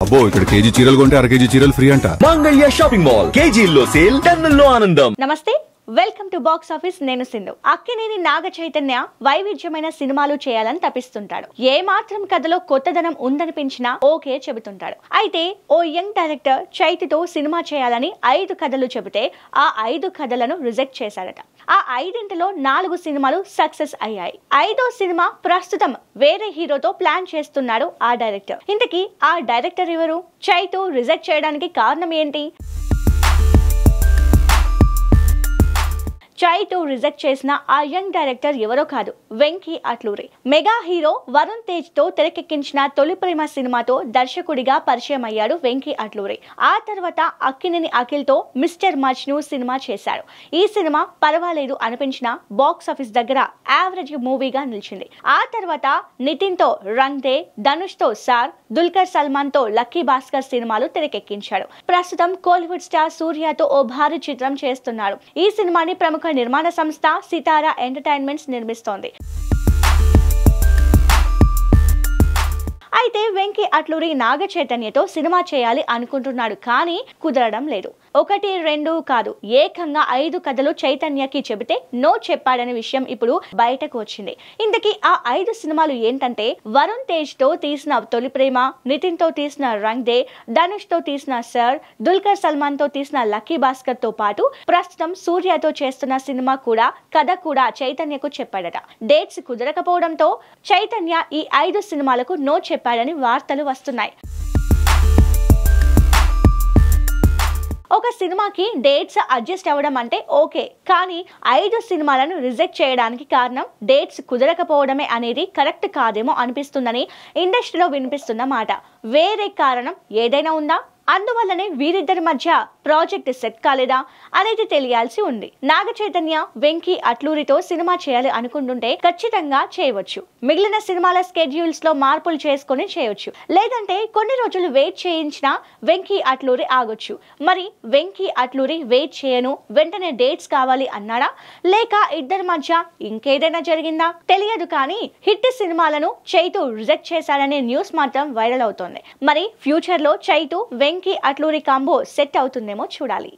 అబ్బో ఇక్కడ కేజీ చీరలు కొంటే అర కేజీ చీరలు ఫ్రీ అంట. మంగళ్య షాపింగ్ మాల్ కేజీల్లో సేల్, టన్నుల్లో ఆనందం. నమస్తే, వెల్కమ్ టు బాక్స్ ఆఫీస్. నేను సింధు. అక్కినేని నాగ చైతన్య వైవిధ్యమైన సినిమాలు చేయాలని తపిస్తుంటాడు. ఏ మాత్రం కథలో కొత్తదనం ఉందనిపించినా ఓకే చెబుతుంటాడు. అయితే ఓ యంగ్ డైరెక్టర్ చైతుతో సినిమా చేయాలని 5 కథలు చెబితే ఆ 5 కథలను రిజెక్ట్ చేశాడట. ఆ 5 4 సినిమాలు సక్సెస్ అయ్యాయి. 5వ సినిమా ప్రస్తుతం వేరే హీరోతో ప్లాన్ చేస్తున్నాడు ఆ డైరెక్టర్. ఇంతకీ ఆ డైరెక్టర్ ఎవరు? చైతు రిజెక్ట్ చేయడానికి కారణం ఏంటి? చైతు రిజెక్ట్ చేసిన ఆ యంగ్ డైరెక్టర్ ఎవరో కాదు, వెంకీ అట్లూరి. మెగా హీరో వరుణ్ తేజ్ తో తెరకెక్కించిన తొలి ప్రేమ సినిమాతో దర్శకుడిగా పరిచయం అయ్యాడు వెంకీ అట్లూరి. ఆ తర్వాత అక్కినేని అఖిల్ తో మిస్టర్ మజ్ను సినిమా చేశాడు. ఈ సినిమా పర్వాలేదు అనిపించిన బాక్స్ ఆఫీస్ దగ్గర యావరేజ్ మూవీగా నిలిచింది. ఆ తర్వాత నితిన్ తో రంగ్ దే, ధనుష్ తో సార్, దుల్కర్ సల్మాన్ తో లక్కీ భాస్కర్ సినిమాలు తెరకెక్కించాడు. ప్రస్తుతం కోలీవుడ్ స్టార్ సూర్యతో ఓ భారీ చిత్రం చేస్తున్నాడు. ఈ సినిమాని ప్రముఖ నిర్మాణ సంస్థ సితారా ఎంటర్టైన్మెంట్స్ నిర్మిస్తోంది. అయితే వెంకీ అట్లూరి నాగ చైతన్యతో సినిమా చేయాలి అనుకుంటున్నాడు, కానీ కుదరడం లేదు. 1, 2 కాదు, ఏకంగా 5 కథలు చైతన్యకి చెబితే నో చెప్పాడనే విషయం ఇప్పుడు బయటకు వచ్చింది. ఇంతకీ ఆ 5 సినిమాలు ఏంటంటే వరుణ్ తేజ్ తో తీసిన తొలి ప్రేమ, నితిన్ తో తీసిన రంగ్ దే, ధనుష్ తో తీసిన సర్, దుల్కర్ సల్మాన్ తో తీసిన లక్కీ భాస్కర్ తో పాటు ప్రస్తుతం సూర్యతో చేస్తున్న సినిమా కూడా కథ కూడా చైతన్యకు చెప్పాడట. డేట్స్ కుదరకపోవడంతో చైతన్య ఈ 5 సినిమాలకు నో చెప్పాడని వార్తలు వస్తున్నాయి. ఒక సినిమాకి డేట్స్ అడ్జస్ట్ అవ్వడం అంటే ఓకే, కానీ 5 సినిమాలను రిజెక్ట్ చేయడానికి కారణం డేట్స్ కుదరకపోవడమే అనేది కరెక్ట్ కాదేమో అనిపిస్తుందని ఇండస్ట్రీలో వినిపిస్తున్న మాట. వేరే కారణం ఏదైనా ఉందా? అందువల్లనే వీరిద్దరి మధ్య ప్రాజెక్ట్ సెట్ కాలేదా అనేది తెలియాల్సి ఉంది. నాగ చైతన్య వెంకీ అట్లూరితో సినిమా చేయాలి అనుకుంటుంటే ఖచ్చితంగా చేయవచ్చు. మిగిలిన సినిమాల స్కెడ్యూల్స్ లో మార్పులు చేసుకుని చేయొచ్చు. లేదంటే కొన్ని రోజులు వెయిట్ చేయించిన వెంకీ అట్లూరి ఆగొచ్చు. మరి వెంకీ అట్లూరి వెయిట్ చేయను, వెంటనే డేట్స్ కావాలి అన్నాడా, లేక ఇద్దరి మధ్య ఇంకేదైనా జరిగిందా తెలియదు. కానీ హిట్ సినిమాలను చైతు రిజెక్ట్ చేశాడనే న్యూస్ మాత్రం వైరల్ అవుతోంది. మరి ఫ్యూచర్ లో చైతు వెంకీ అట్లూరి కాంబో సెట్ అవుతుందేమో చూడాలి.